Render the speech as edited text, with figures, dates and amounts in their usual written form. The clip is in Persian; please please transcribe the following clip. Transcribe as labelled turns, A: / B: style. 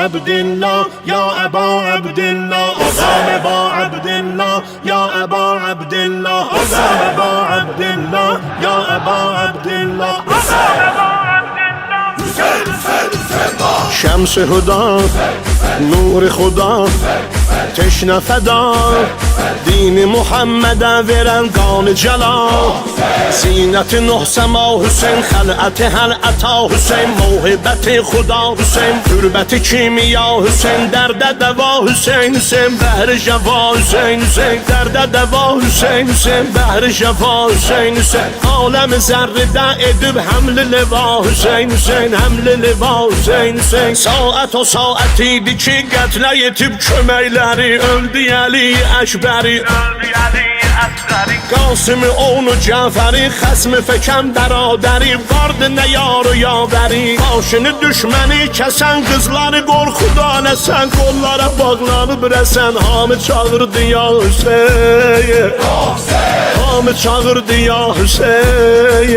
A: عبد الله يا أبا عبد الله أبا أبا عبد الله يا أبا عبد الله أبا أبا عبد الله يا أبا عبد الله شمس هدا نور خدا تشنه فدا دین محمد ورنگان جلا زینت نه سما حسین خلعت هر عطا حسین موهبت خدا حسین تربت کیمیا حسین درد دوا حسین حسین بهر جوا حسین حسین درد دوا حسین حسین بهر جوا حسین حسین عالم ذره دعید حمل لوا حسین حسین حمل لوا حسین حسین ساعت و ساعتی دی کی قتل یتیم köməkləri öldü Ali Əkbəri Qasım onu Cəfəri xəsmi fəkəm bəradəri vardı nə yar o yavəri başını düşməni kəsən qızları qorxudan əsən qollara bağlanıb rəsən hamı çağırdı ya Hüseyin hamı çağırdı ya Hüseyin